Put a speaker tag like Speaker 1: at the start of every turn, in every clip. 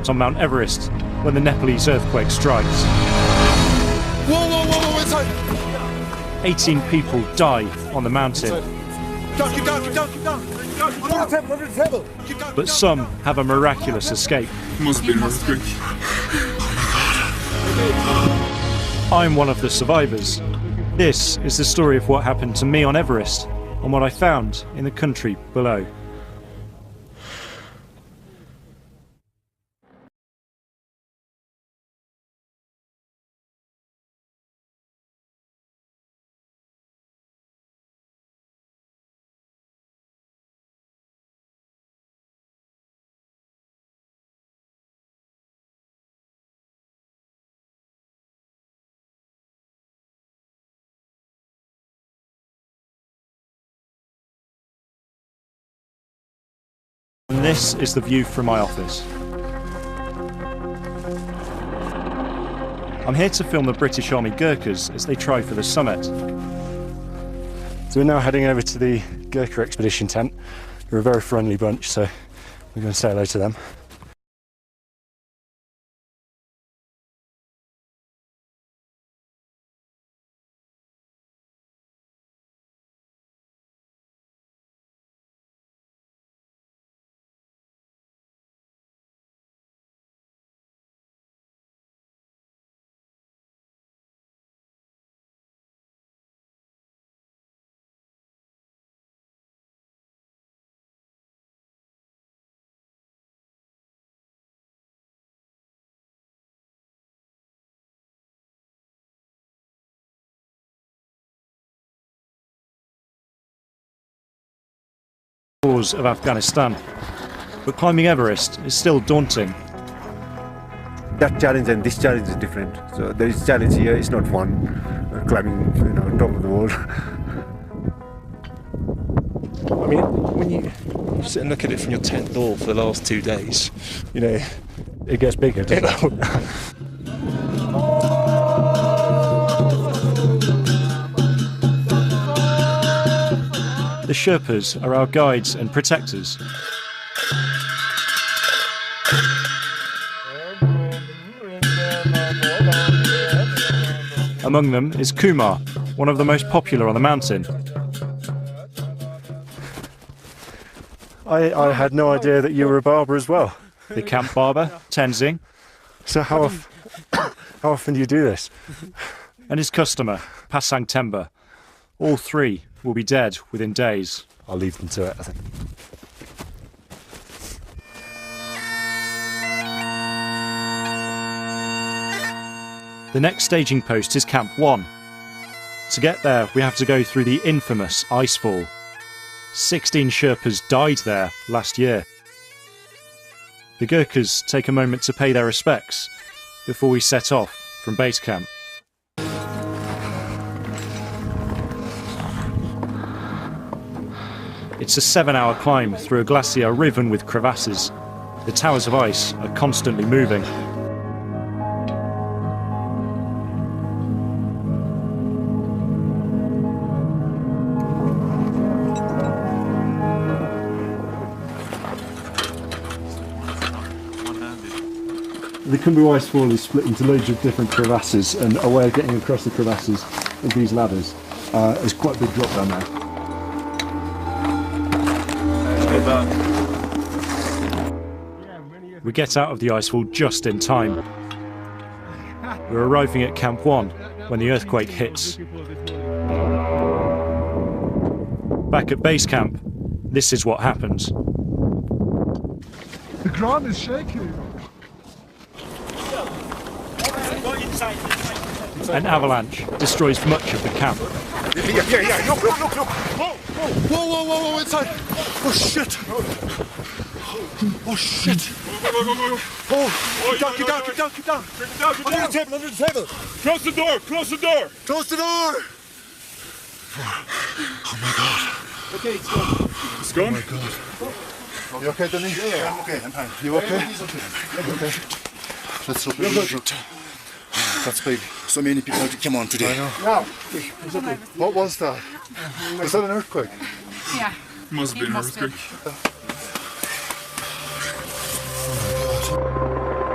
Speaker 1: camped on Mount Everest when the Nepalese earthquake strikes.
Speaker 2: Whoa, inside!
Speaker 1: 18 people die on the mountain.
Speaker 2: Keep down. Under the table.
Speaker 1: But some have a miraculous escape.
Speaker 3: Must be an earthquake.
Speaker 1: I'm one of the survivors. This is the story of what happened to me on Everest and what I found in the country below. And this is the view from my office. I'm here to film the British Army Gurkhas as they try for the summit. So we're now heading over to the Gurkha expedition tent. They're a very friendly bunch, so we're going to say hello to them. Of Afghanistan, but climbing Everest is still daunting.
Speaker 2: That challenge and this challenge is different. So there is challenge here. It's not fun climbing, on top of the world.
Speaker 4: I mean, when you sit and look at it from your tent door for the last 2 days,
Speaker 1: It gets bigger, doesn't it? The Sherpas are our guides and protectors. Among them is Kumar, one of the most popular on the mountain. I had no idea that you were a barber as well. The camp barber, Tenzing. So how often do you do this? And his customer, Pasang Temba. All three will be dead within days. I'll leave them to it, I think. The next staging post is Camp 1. To get there, we have to go through the infamous icefall. 16 Sherpas died there last year. The Gurkhas take a moment to pay their respects before we set off from base camp. It's a 7-hour climb through a glacier riven with crevasses. The towers of ice are constantly moving. The Khumbu Icefall is split into loads of different crevasses, and a way of getting across the crevasses is these ladders. There's quite a big drop down there. We get out of the icefall just in time. We're arriving at Camp 1 when the earthquake hits. Back at base camp, this is what happens.
Speaker 3: The ground is shaking.
Speaker 1: An avalanche destroys much of the camp.
Speaker 2: Yeah. Look. Whoa, inside. Oh, shit. Oh, keep down. Under the table.
Speaker 3: Close the door.
Speaker 2: Close the door. Oh my God.
Speaker 3: Okay, it's gone.
Speaker 2: Oh my God. You okay, Danny?
Speaker 5: Yeah, I'm okay. I'm fine.
Speaker 2: You okay?
Speaker 5: He's okay.
Speaker 2: Okay. Let's hope
Speaker 5: You're
Speaker 2: it
Speaker 5: good.
Speaker 2: That's big.
Speaker 5: So many people came on today.
Speaker 2: I know.
Speaker 5: No.
Speaker 2: What was that? Was that an earthquake?
Speaker 6: Yeah.
Speaker 3: Must be an
Speaker 6: It must be.
Speaker 3: earthquake.
Speaker 2: Oh my God.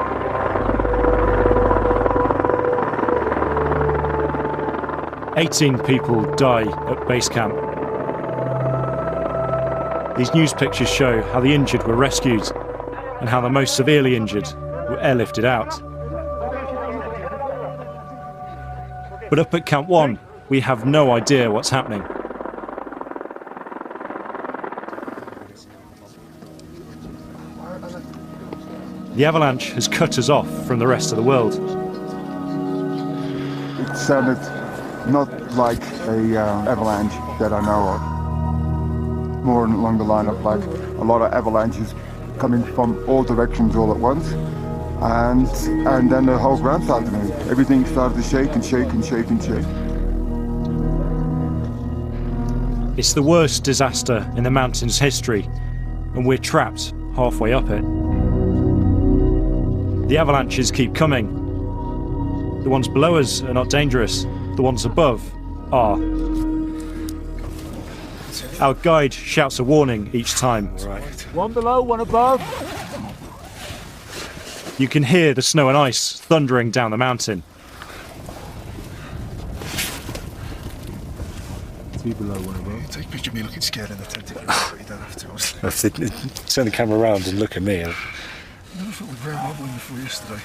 Speaker 1: 18 people die at base camp. These news pictures show how the injured were rescued and how the most severely injured were airlifted out. But up at Camp 1, we have no idea what's happening. The avalanche has cut us off from the rest of the world.
Speaker 6: It sounded not like a avalanche that I know of. More along the line of like a lot of avalanches coming from all directions all at once. And then the whole ground started to move. Everything started to shake and shake and shake and shake.
Speaker 1: It's the worst disaster in the mountain's history, and we're trapped halfway up it. The avalanches keep coming. The ones below us are not dangerous. The ones above are. Our guide shouts a warning each time.
Speaker 7: One below, one above.
Speaker 1: You can hear the snow and ice thundering down the mountain.
Speaker 7: Two below, one above.
Speaker 5: Take a picture of me looking scared in the tent. You don't have to.
Speaker 4: Turn the camera around and look at me.
Speaker 5: I never thought we'd round up one before yesterday.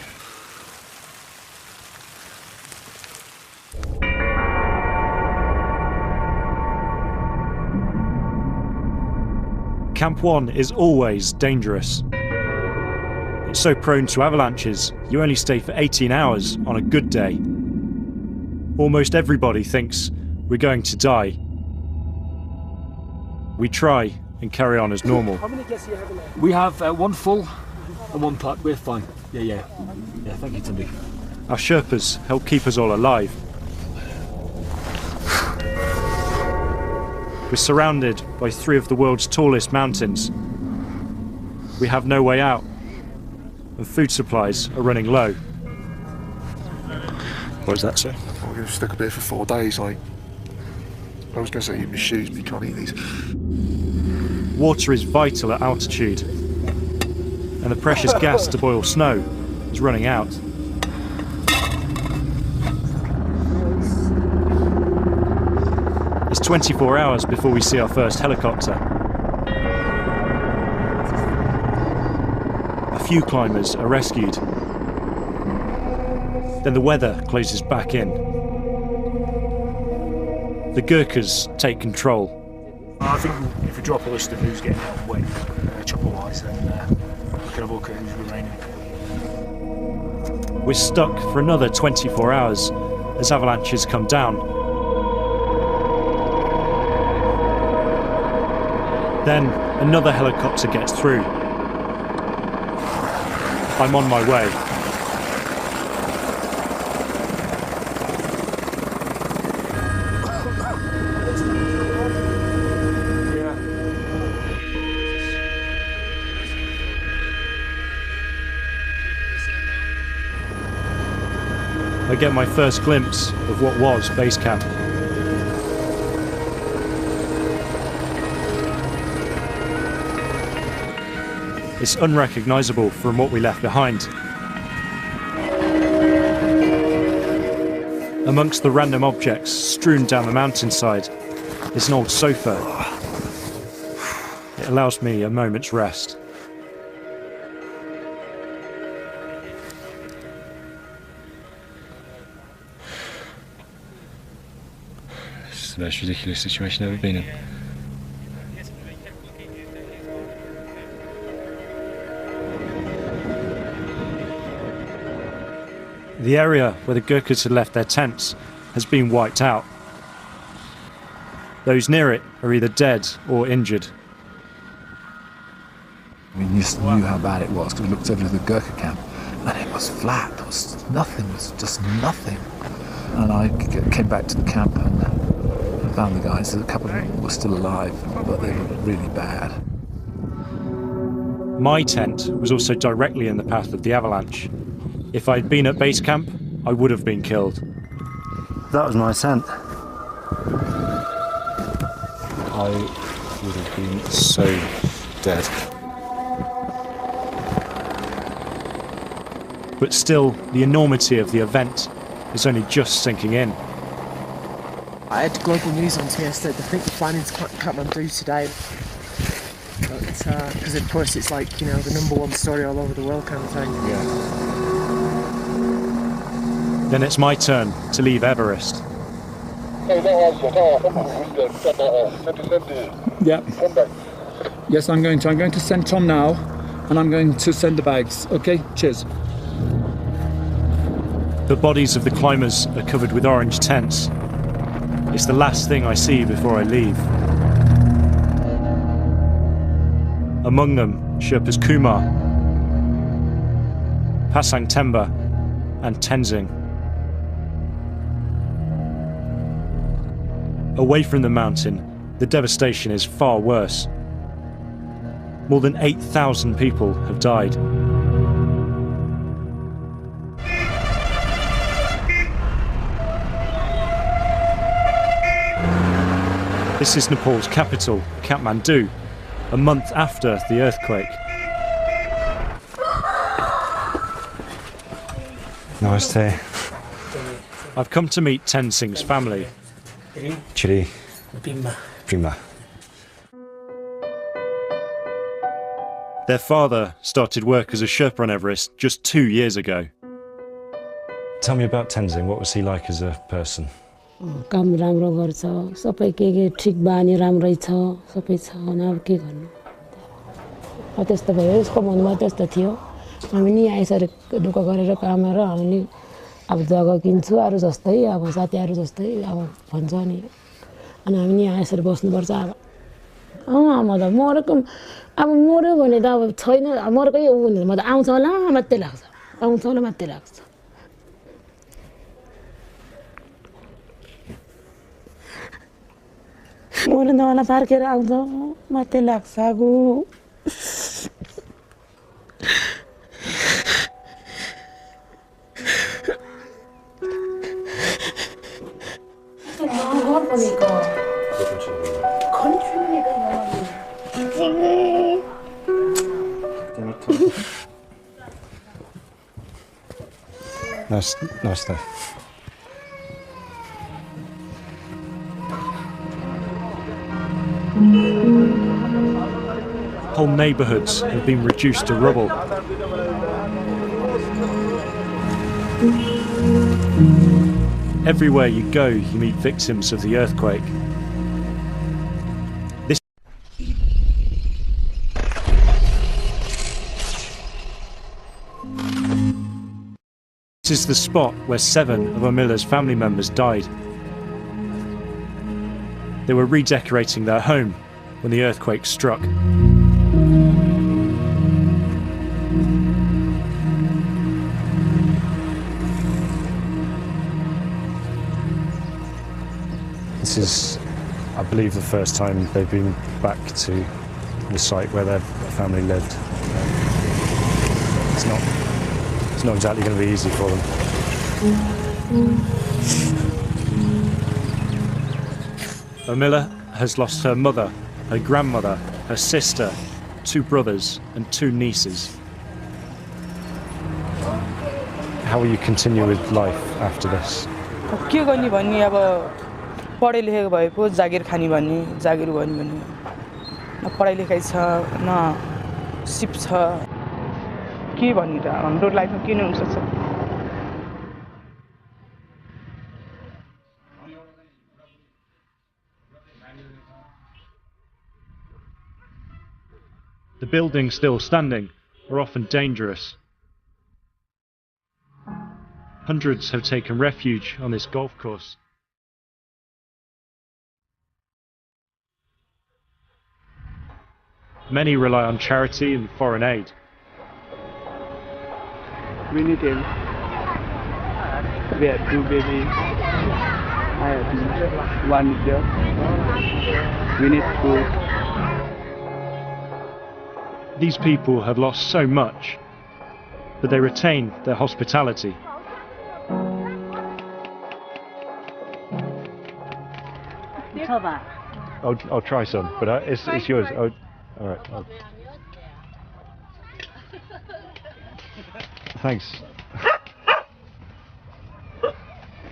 Speaker 1: Camp 1 is always dangerous. It's so prone to avalanches, you only stay for 18 hours on a good day. Almost everybody thinks we're going to die. We try and carry on as normal.
Speaker 7: How many guests do you have in there? We have one full and one part. We're fine. Yeah, thank you, Timmy.
Speaker 1: Our Sherpas help keep us all alive. We're surrounded by 3 of the world's tallest mountains. We have no way out, and food supplies are running low.
Speaker 4: What does that say?
Speaker 5: We're going to stick up here for 4 days. Like, I was going to say eat my shoes, but you can't eat these.
Speaker 1: Water is vital at altitude, and the precious gas to boil snow is running out. It's 24 hours before we see our first helicopter. A few climbers are rescued. Then the weather closes back in. The Gurkhas take control.
Speaker 7: I think if we drop a list of who's getting out of the way, chopper-wise, then we can have a look at who's remaining.
Speaker 1: We're stuck for another 24 hours as avalanches come down. Then another helicopter gets through. I'm on my way. I get my first glimpse of what was base camp. It's unrecognisable from what we left behind. Amongst the random objects strewn down the mountainside is an old sofa. It allows me a moment's rest.
Speaker 4: It's the most ridiculous situation I've ever been in.
Speaker 1: The area where the Gurkhas had left their tents has been wiped out. Those near it are either dead or injured.
Speaker 8: We just knew how bad it was because we looked over to the Gurkha camp and it was flat. There was nothing, it was just nothing. And I came back to the camp and found the guys. A couple of them were still alive, but they were really bad.
Speaker 1: My tent was also directly in the path of the avalanche. If I'd been at base camp, I would have been killed.
Speaker 9: That was my tent.
Speaker 4: I would have been so dead.
Speaker 1: But still, the enormity of the event is only just sinking in.
Speaker 10: I had global news on to me yesterday. I think they're planning to Kathmandu today. Because of course it's like, you know, the #1 story all over the world kind of thing.
Speaker 1: Yeah. Then it's my turn to leave Everest.
Speaker 8: Yeah. Yes, I'm going to send Tom now, and I'm going to send the bags. Okay, cheers.
Speaker 1: The bodies of the climbers are covered with orange tents. It's the last thing I see before I leave. Among them, Sherpas Kumar, Pasang Temba, and Tenzing. Away from the mountain, the devastation is far worse. More than 8,000 people have died. This is Nepal's capital, Kathmandu, a month after the earthquake.
Speaker 9: Namaste.
Speaker 1: I've come to meet Tenzing's family.
Speaker 9: Chiri. Prima.
Speaker 1: Their father started work as a Sherpa on Everest just 2 years ago.
Speaker 9: Tell me about Tenzing. What was he like as a person?
Speaker 11: काम राम्रो गर्छ सबै के ठीक बानी राम्रै छ सबै छ न अब के गर्नु अब त्यस्तो भयो यसको मनमा त्यस्तो थियो हामी नि यसरी दुःख गरेर कामेर हामी अब जग्गा किन्छु अरु जस्तै अब साथीहरु जस्तै अब भन्छ नि अनि हामी नि यसरी बस्नु पर्छ अब म त मरेको अब मर्यो भने त अब छैन मरेकै हो भने म त आउँछ होला मात्रै लाग्छ आउँछ होला मात्रै लाग्छ मर्न वाला फर्केर आउँछ मात्रै लाग्छ गो
Speaker 9: Nice day.
Speaker 1: Whole neighbourhoods have been reduced to rubble. Everywhere you go, you meet victims of the earthquake. This is the spot where 7 of Amila's family members died. They were redecorating their home when the earthquake struck.
Speaker 9: This is, I believe, the first time they've been back to the site where their family lived. It's not exactly going to be easy for them.
Speaker 1: Amila has lost her mother, her grandmother, her sister, 2 brothers and 2 nieces.
Speaker 9: How will you continue with life after this?
Speaker 12: के गर्ने भन्ने अब पढे लेखेको भए पो जागिर खानी भन्ने जागिर गर्ने भन्ने न पढाइ लेखाइ छ न सिप छ के भन्ने त हाम्रो लाइफमा के नै हुन्छ सक्छ
Speaker 1: The buildings still standing are often dangerous. Hundreds have taken refuge on this golf course. Many rely on charity and foreign aid.
Speaker 13: We need him. We have 2 babies. I have 1 job. We need food.
Speaker 1: These people have lost so much, but they retain their hospitality.
Speaker 9: I'll try some, but it's yours. All right. Thanks.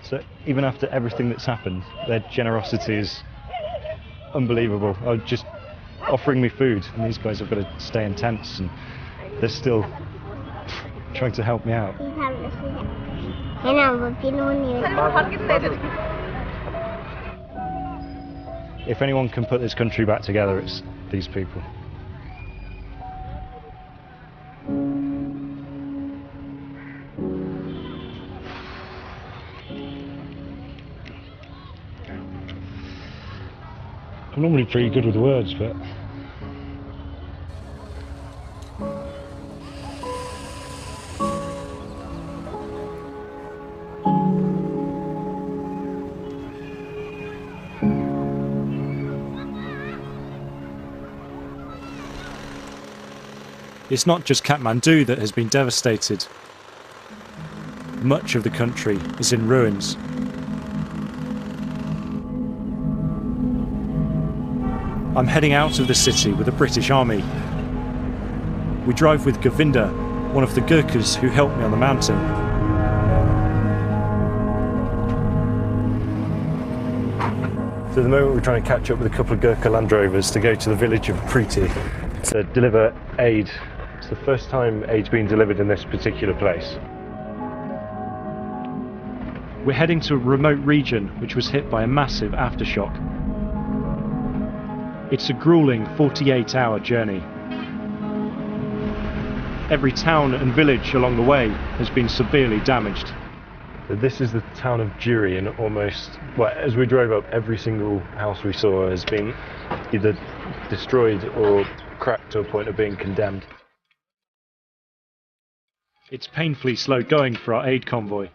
Speaker 1: So even after everything that's happened, their generosity is unbelievable. Just offering me food, and these guys have got to stay in tents, and they're still trying to help me out. If anyone can put this country back together, it's these people. I'm normally pretty good with words, but it's not just Kathmandu that has been devastated. Much of the country is in ruins. I'm heading out of the city with the British Army. We drive with Govinda, one of the Gurkhas who helped me on the mountain. So at the moment we're trying to catch up with a couple of Gurkha Land Rovers to go to the village of Preeti to deliver aid. It's the first time aid's been delivered in this particular place. We're heading to a remote region which was hit by a massive aftershock. It's a grueling 48-hour journey. Every town and village along the way has been severely damaged. This is the town of Juri, and almost, well, as we drove up, every single house we saw has been either destroyed or cracked to a point of being condemned. It's painfully slow going for our aid convoy.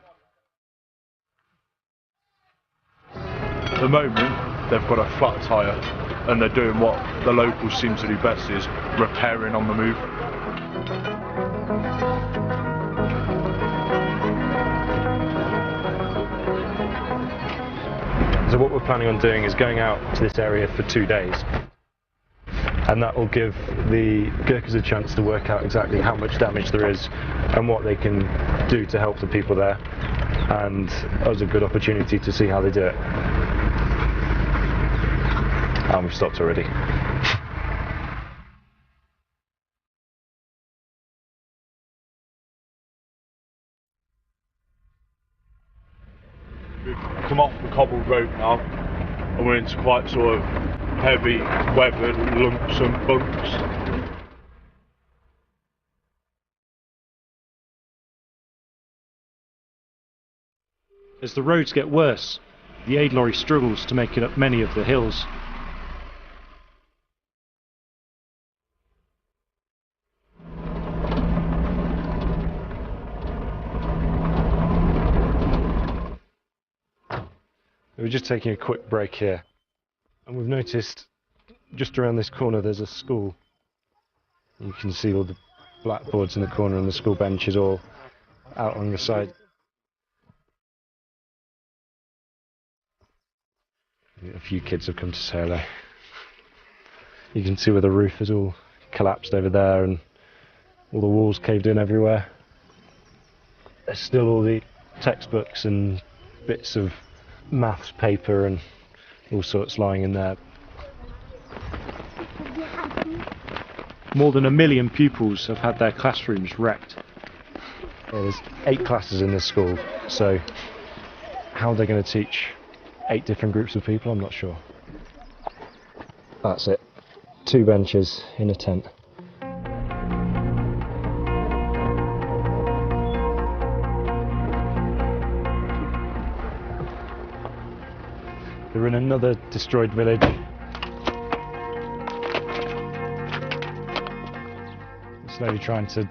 Speaker 5: At the moment, they've got a flat tyre, and they're doing what the locals seem to do best, is repairing on the move.
Speaker 1: So what we're planning on doing is going out to this area for 2 days, and that will give the Gurkhas a chance to work out exactly how much damage there is and what they can do to help the people there, and us a good opportunity to see how they do it. And we've stopped already.
Speaker 5: We've come off the cobbled road now, and we're into quite sort of heavy, weathered lumps and bumps.
Speaker 1: As the roads get worse, the aid lorry struggles to make it up many of the hills. We're just taking a quick break here, and we've noticed just around this corner there's a school. You can see all the blackboards in the corner and the school benches all out on the side. A few kids have come to say hello. You can see where the roof is all collapsed over there and all the walls caved in everywhere. There's still all the textbooks and bits of maths paper and all sorts lying in there. More than 1 million pupils have had their classrooms wrecked. There's 8 classes in this school, so how they're going to teach 8 different groups of people, I'm not sure. That's it. 2 benches in a tent. They're in another destroyed village. Slowly trying to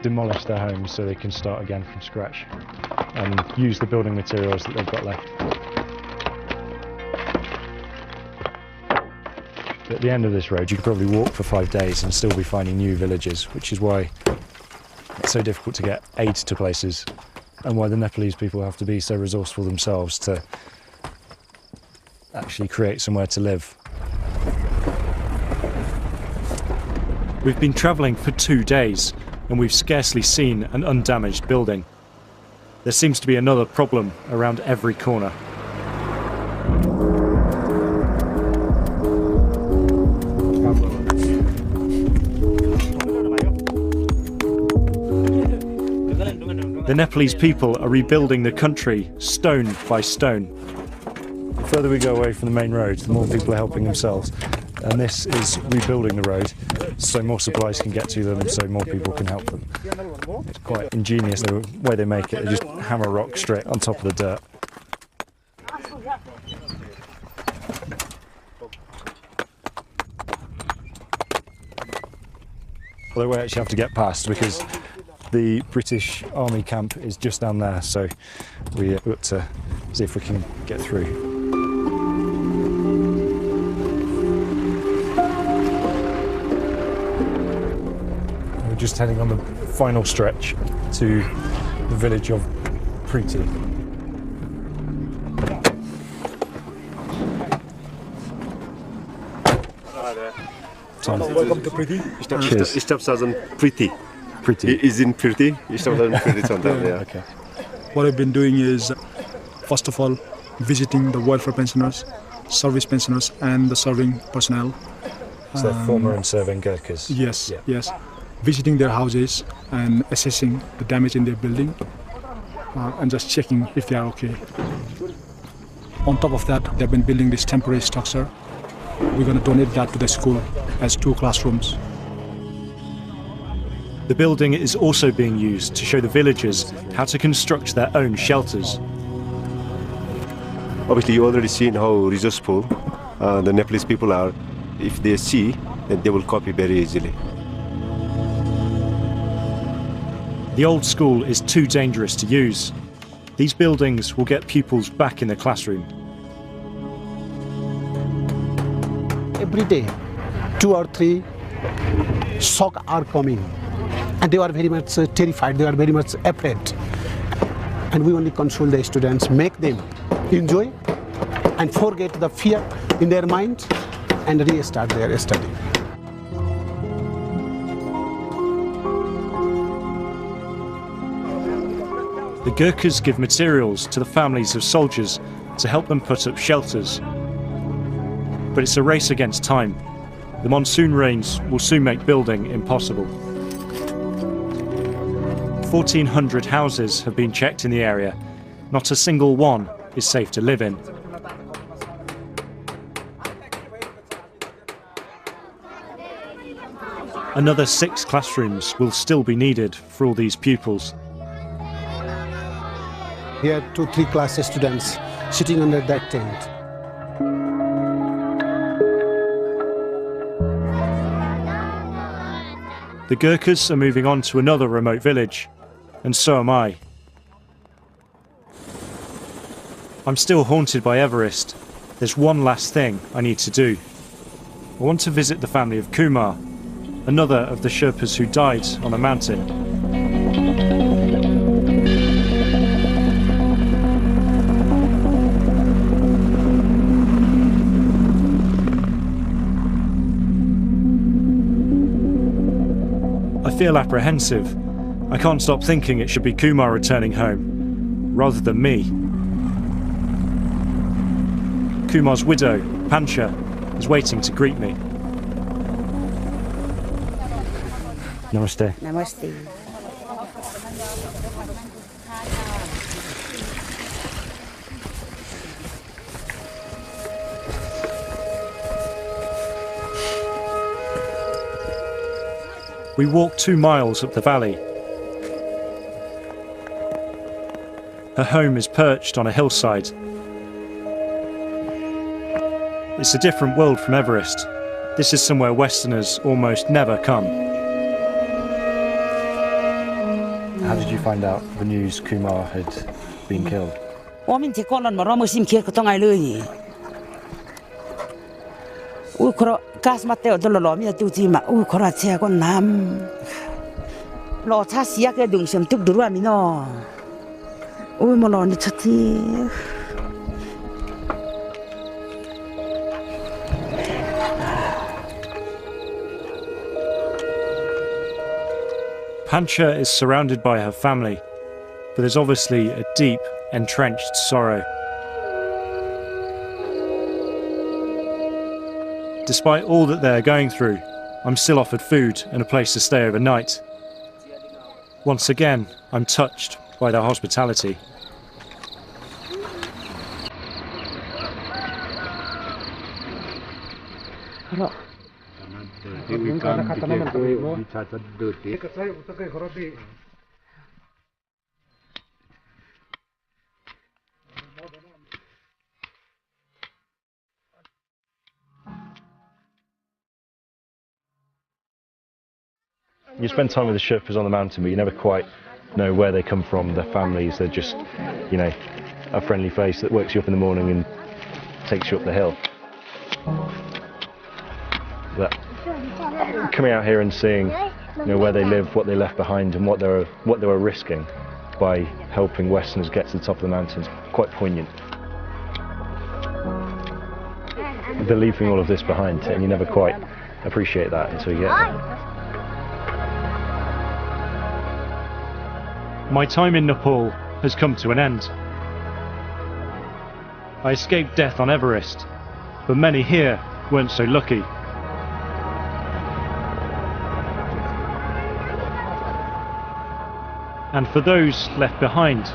Speaker 1: demolish their homes so they can start again from scratch and use the building materials that they've got left. At the end of this road you could probably walk for 5 days and still be finding new villages, which is why it's so difficult to get aid to places and why the Nepalese people have to be so resourceful themselves to actually create somewhere to live. We've been travelling for 2 days and we've scarcely seen an undamaged building. There seems to be another problem around every corner. The Nepalese people are rebuilding the country stone by stone.
Speaker 9: The further we go away from the main road, the more people are helping themselves. And this is rebuilding the road so more supplies can get to them and so more people can help them. It's quite ingenious the way they make it. They just hammer rock straight on top of the dirt. Although we actually have to get past because the British Army camp is just down there, so we've got to see if we can get through. We're just heading on the final stretch to the village of Preeti.
Speaker 3: Welcome to Preeti.
Speaker 2: Staff Sergeant Preeti.
Speaker 9: Preeti.
Speaker 2: Is in Preeti. Staff Sergeant Preeti sometimes, yeah.
Speaker 9: Okay.
Speaker 3: What I've been doing is, first of all, visiting the welfare pensioners, service pensioners, and the serving personnel.
Speaker 9: So they're former and serving Gurkhas?
Speaker 3: Yes,
Speaker 9: Yeah.
Speaker 3: yes. Visiting their houses and assessing the damage in their building and just checking if they are okay. On top of that, they've been building this temporary structure. We're going to donate that to the school as 2 classrooms.
Speaker 1: The building is also being used to show the villagers how to construct their own shelters.
Speaker 2: Obviously, you already seen how resourceful the Nepalese people are. If they see, then they will copy very easily.
Speaker 1: The old school is too dangerous to use. These buildings will get pupils back in the classroom.
Speaker 14: Every day, 2 or 3 shock are coming, and they are very much terrified, they are very much afraid. And we only console the students, make them enjoy and forget the fear in their mind and restart their study.
Speaker 1: The Gurkhas give materials to the families of soldiers to help them put up shelters. But it's a race against time. The monsoon rains will soon make building impossible. 1,400 houses have been checked in the area. Not a single one is safe to live in. Another 6 classrooms will still be needed for all these pupils.
Speaker 14: Here, 2 or 3 class students sitting under that tent.
Speaker 1: The Gurkhas are moving on to another remote village, and so am I. I'm still haunted by Everest. There's one last thing I need to do. I want to visit the family of Kumar, another of the Sherpas who died on the mountain. I feel apprehensive. I can't stop thinking it should be Kumar returning home, rather than me. Kumar's widow, Pancha, is waiting to greet me.
Speaker 9: Namaste.
Speaker 15: Namaste.
Speaker 1: We walk 2 miles up the valley. Her home is perched on a hillside. It's a different world from Everest. This is somewhere Westerners almost never come.
Speaker 9: How did you find out the news Kumar had been killed?
Speaker 15: Gas mate ở đó lò mi tiêu chi mà có ra xe con nam lò cha xía cái đường xem tức đuổi mi nó mà lò ni chati
Speaker 1: Pancha is surrounded by her family. but there's obviously a deep, entrenched sorrow. Despite all that they're going through, I'm still offered food and a place to stay overnight. Once again, I'm touched by their hospitality.
Speaker 9: You spend time with the Sherpas on the mountain, but you never quite know where they come from, their families. They're just, you know, a friendly face that wakes you up in the morning and takes you up the hill. But coming out here and seeing, you know, where they live, what they left behind, and what they were risking by helping Westerners get to the top of the mountain is quite poignant. They're leaving all of this behind, and you never quite appreciate that until you get there.
Speaker 1: My time in Nepal has come to an end. I escaped death on Everest, but many here weren't so lucky. And for those left behind,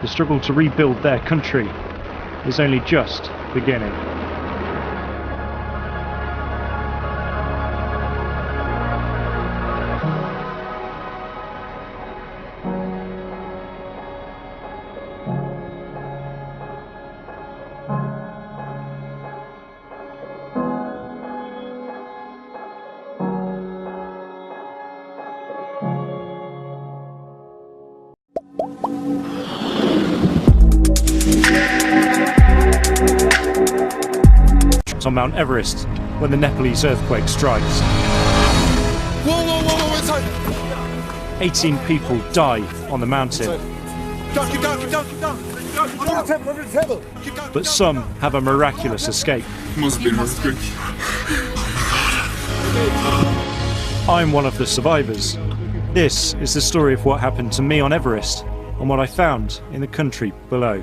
Speaker 1: the struggle to rebuild their country is only just beginning. On Mount Everest when the Nepalese earthquake strikes.
Speaker 16: Whoa, inside!
Speaker 1: 18 people die on the mountain.
Speaker 16: Keep down.
Speaker 1: But some have a miraculous escape.
Speaker 16: Must be an earthquake.
Speaker 1: I'm one of the survivors. This is the story of what happened to me on Everest and what I found in the country below.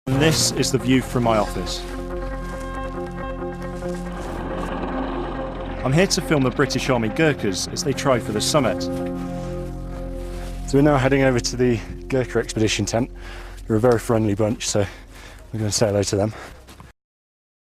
Speaker 1: And this is the view from my office. I'm here to film the British Army Gurkhas as they try for the summit.
Speaker 9: So we're now heading over to the Gurkha expedition tent. They're a very friendly bunch, so we're going to say hello to them.